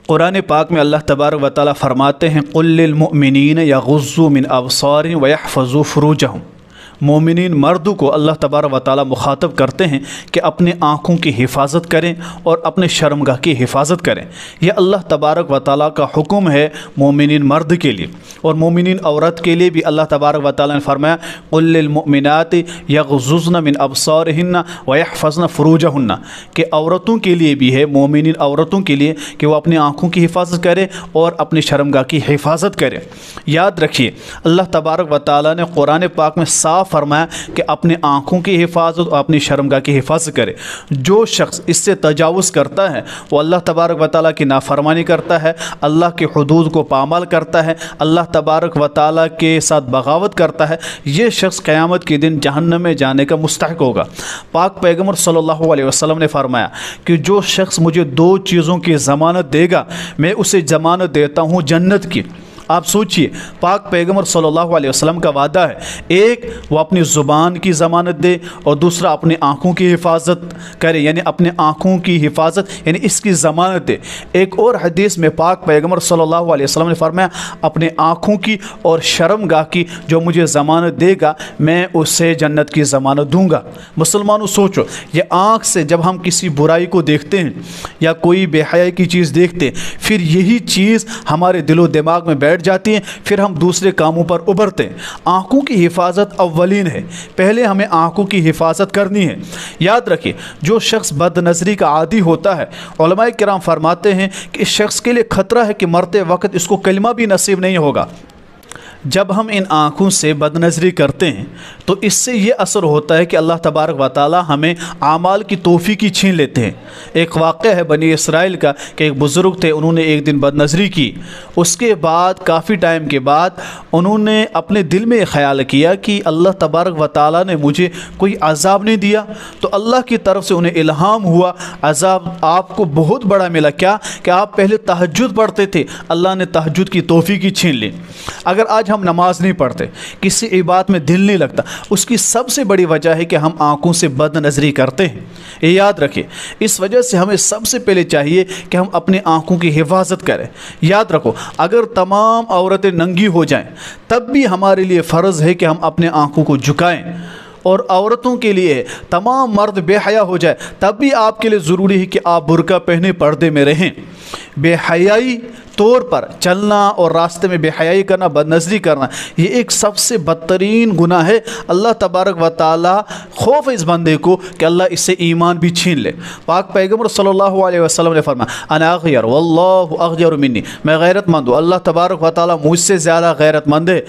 कुरान पाक में अल्लाह तबारक व तआला फरमाते हैं क़ुल लिल मुअमिनीन यग़ुज़्ज़ू मिन अबसारिहिम व यहफ़ज़ू फ़ुरूजहुम। मोमिनीन मर्द को अल्लाह तबारक व तआला मुखातब करते हैं कि अपने आँखों की हिफाजत करें और अपने शर्मगाह की हिफाजत करें। यह अल्लाह तबारक व तआला का हुक्म है मोमिनीन मर्द के लिए। और मोमिनीन औरत के लिए भी अल्लाह तबारक व तआला ने फरमाया क़ुल लिल मुअमिनाति यग़ुज़्ज़ुज़्न मिन अबसारिहिन्न व यहफ़ज़्न फ़ुरूजहुन्न, कि औरतों के लिए भी है, मोमिनीन औरतों के लिए, कि वो अपनी आँखों की हिफाजत करें और अपनी शर्मगाह की हिफाजत करें। याद रखिए अल्लाह तबारक व तआला ने कुरान पाक में साफ फरमाया कि अपने आँखों की हिफाजत और अपनी शर्मगाह की हिफाजत करे। जो शख्स इससे तजावुज़ करता है वो अल्लाह तबारक व तआला की नाफरमानी करता है, अल्लाह के हुदूद को पामाल करता है, अल्लाह तबारक व तआला के साथ बगावत करता है। ये शख्स क़यामत के दिन जहन्नम में जाने का मुस्तहिक़ होगा। पाक पैगम्बर सल्लल्लाहु अलैहि वसल्लम ने फरमाया कि जो शख्स मुझे दो चीज़ों की ज़मानत देगा मैं उसे ज़मानत देता हूँ जन्नत की। आप सोचिए पाक पैगम्बर सल्लल्लाहु अलैहि वसल्लम का वादा है, एक वो अपनी ज़ुबान की ज़मानत दे और दूसरा अपनी आँखों की हिफाजत करे, यानी अपने आँखों की हिफाजत यानी इसकी ज़मानत दे। एक और हदीस में पाक पैगम्बर सल्लल्लाहु अलैहि वसल्लम ने फरमाया अपने आँखों की और शर्मगाह की जो मुझे ज़मानत देगा मैं उससे जन्नत की ज़मानत दूँगा। मुसलमानों सोचो, ये आँख से जब हम किसी बुराई को देखते हैं या कोई बेहयाई की चीज़ देखते हैं फिर यही चीज़ हमारे दिलो दिमाग में जाती हैं, फिर हम दूसरे कामों पर उभरते हैं। आँखों की हिफाजत अव्वलीन है, पहले हमें आँखों की हिफाजत करनी है। याद रखिए जो शख्स बदनज़री का आदी होता है, उलमाए किराम फरमाते हैं कि इस शख्स के लिए ख़तरा है कि मरते वक्त इसको कलमा भी नसीब नहीं होगा। जब हम इन आँखों से बदनज़री करते हैं तो इससे ये असर होता है कि अल्लाह तबारक व तआला हमें आमाल की तौफ़ीक़ छीन लेते हैं। एक वाक़या है बनी इसराइल का कि एक बुज़ुर्ग थे, उन्होंने एक दिन बदनज़री की। उसके बाद काफ़ी टाइम के बाद उन्होंने अपने दिल में ख़याल किया कि अल्लाह तबारक व तआला ने मुझे कोई अज़ाब नहीं दिया। तो अल्लाह की तरफ से उन्हें इल्हाम हुआ अज़ाब आपको बहुत बड़ा मिला, क्या कि आप पहले तहज्जुद पढ़ते थे, अल्लाह ने तहज्जुद की तौफ़ीक़ छीन ली। अगर आज हम नमाज नहीं पढ़ते, किसी इबादत में दिल नहीं लगता, उसकी सबसे बड़ी वजह है कि हम आँखों से बदनज़री करते हैं। ये याद रखिए, इस वजह से हमें सबसे पहले चाहिए कि हम अपनी आँखों की हिफाजत करें। याद रखो अगर तमाम औरतें नंगी हो जाएं तब भी हमारे लिए फ़र्ज़ है कि हम अपने आँखों को झुकाएं, और औरतों के लिए तमाम मर्द बेहया हो जाए तब भी आपके लिए ज़रूरी है कि आप बुर्का पहने पर्दे में रहें। बेहयाई तौर पर चलना और रास्ते में बेहयाई करना, बदनज़री करना, ये एक सबसे बदतरीन गुनाह है। अल्लाह तबारक व तआला खौफ इस बंदे को कि अल्लाह इससे ईमान भी छीन ले। पाक पैगम्बर सल्लल्लाहु अलैहि वसल्लम ने फरमाया अना अग़यर वल्लाहु अग़यर मिन्नी, मैं गैरतमंद हूँ, अल्लाह तबारक व तआला मुझसे ज़्यादा गैरतमंद है।